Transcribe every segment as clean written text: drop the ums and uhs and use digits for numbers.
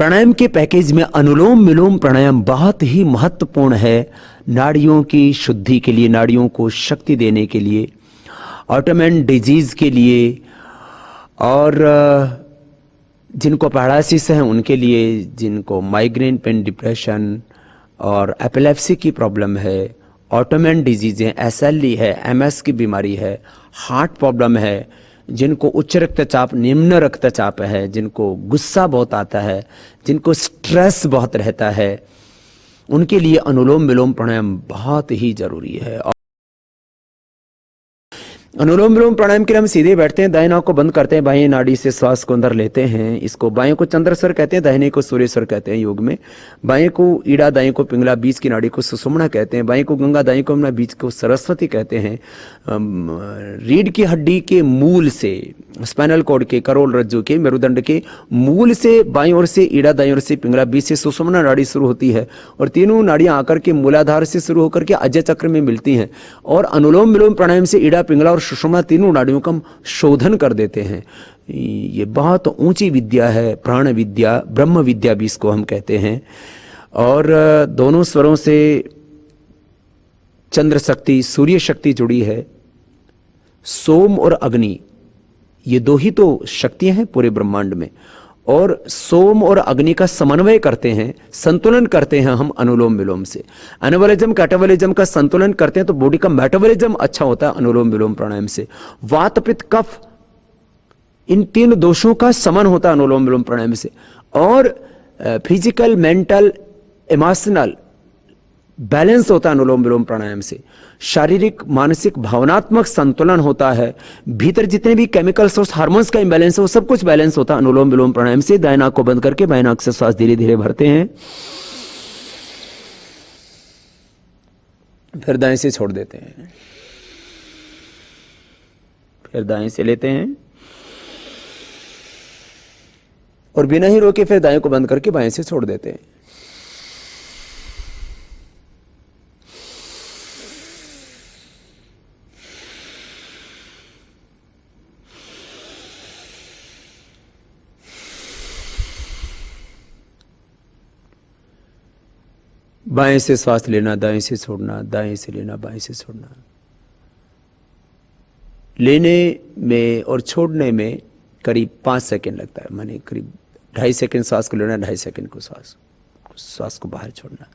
प्राणायाम के पैकेज में अनुलोम विलोम प्राणायाम बहुत ही महत्वपूर्ण है नाड़ियों की शुद्धि के लिए, नाड़ियों को शक्ति देने के लिए, ऑटोइम्यून डिजीज के लिए, और जिनको पैरालिसिस है उनके लिए, जिनको माइग्रेन, पेन, डिप्रेशन और एपिलेप्सी की प्रॉब्लम है, ऑटोइम्यून डिजीज है, SLE है, MS की बीमारी है, हार्ट प्रॉब्लम है, जिनको उच्च रक्तचाप, निम्न रक्तचाप है, जिनको गुस्सा बहुत आता है, जिनको स्ट्रेस बहुत रहता है, उनके लिए अनुलोम विलोम प्राणायाम बहुत ही जरूरी है। अनुलोम विलोम प्राणायाम के लिए हम सीधे बैठते हैं, दाएं नाक को बंद करते हैं, बाएं नाड़ी से श्वास को अंदर लेते हैं। इसको बाएं को चंद्रस्वर कहते हैं, दाहिने को सूर्यस्वर कहते हैं योग में। बाएं को ईड़ा, दाएं को पिंगला, बीच की नाड़ी को सुषुम्ना कहते हैं। बाएं को गंगा, दाएं को यमुना, बीच को सरस्वती कहते हैं। रीढ़ की हड्डी के मूल से, स्पाइनल कॉर्ड के, करोल रज्जु के, मेरुदंड के मूल से बाईं ओर से ईड़ा, दाईं ओर से पिंगला, बीच से सुषुम्ना नाड़ी शुरू होती है और तीनों नाड़ियां आकर के मूलाधार से शुरू होकर के अजय चक्र में मिलती हैं। और अनुलोम विलोम प्राणायाम से ईड़ा, पिंगला और सुषुम्ना तीनों नाड़ियों का हम शोधन कर देते हैं। ये बहुत ऊंची विद्या है, प्राण विद्या, ब्रह्म विद्या भी इसको हम कहते हैं। और दोनों स्वरों से चंद्र शक्ति, सूर्य शक्ति जुड़ी है। सोम और अग्नि, ये दो ही तो शक्तियां हैं पूरे ब्रह्मांड में, और सोम और अग्नि का समन्वय करते हैं, संतुलन करते हैं हम अनुलोम विलोम से। एनाबॉलिज्म, कैटाबॉलिज्म का संतुलन करते हैं तो बॉडी का मेटाबॉलिज्म अच्छा होता है अनुलोम विलोम प्राणायाम से। वात, पित्त, कफ, इन तीन दोषों का समन होता है अनुलोम विलोम प्राणायाम से। और फिजिकल, मेंटल, इमोशनल बैलेंस होता है अनुलोम विलोम प्राणायाम से। शारीरिक, मानसिक, भावनात्मक संतुलन होता है। भीतर जितने भी केमिकल्स और हार्मोन्स का इंबैलेंस है वो सब कुछ बैलेंस होता है अनुलोम विलोम प्राणायाम से। दाएं नाक को बंद करके बाएं नाक से श्वास धीरे धीरे भरते हैं, फिर दाएं से छोड़ देते हैं, फिर दाएं से लेते हैं और बिना ही रोके फिर दाएं को बंद करके बाएं से छोड़ देते हैं। बाएं से श्वास लेना, दाएं से छोड़ना, दाएं से लेना, बाएं से छोड़ना। लेने में और छोड़ने में करीब 5 सेकंड लगता है, माने करीब 2.5 सेकंड श्वास को लेना, 2.5 सेकंड को श्वास को बाहर छोड़ना।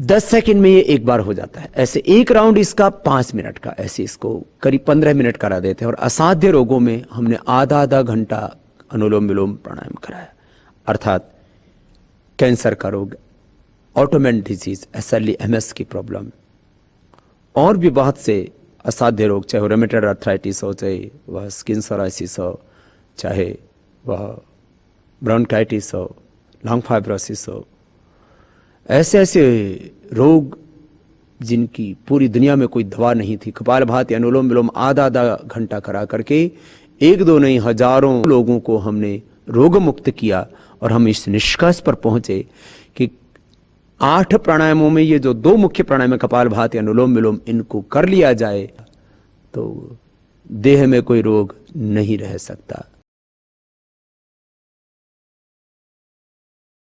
10 सेकंड में ये एक बार हो जाता है। ऐसे एक राउंड इसका 5 मिनट का, ऐसे इसको करीब 15 मिनट करा देते हैं। और असाध्य रोगों में हमने आधा घंटा अनुलोम विलोम प्राणायाम कराया, अर्थात कैंसर का रोग, ऑटोइम्यून डिजीज, SLE, MS की प्रॉब्लम, और भी बहुत से असाध्य रोग, चाहे वो रूमेटॉइड आर्थराइटिस हो, चाहे वह स्किन सोराइसिस हो, चाहे वह ब्रोंकाइटिस हो, लंग फाइब्रोसिस हो, ऐसे ऐसे रोग जिनकी पूरी दुनिया में कोई दवा नहीं थी। कपालभाति, अनुलोम विलोम आधा घंटा करा करके 1-2 नहीं, हजारों लोगों को हमने रोग मुक्त किया। और हम इस निष्कर्ष पर पहुंचे कि 8 प्राणायामों में ये जो 2 मुख्य प्राणायाम है, कपालभाति, अनुलोम विलोम, इनको कर लिया जाए तो देह में कोई रोग नहीं रह सकता।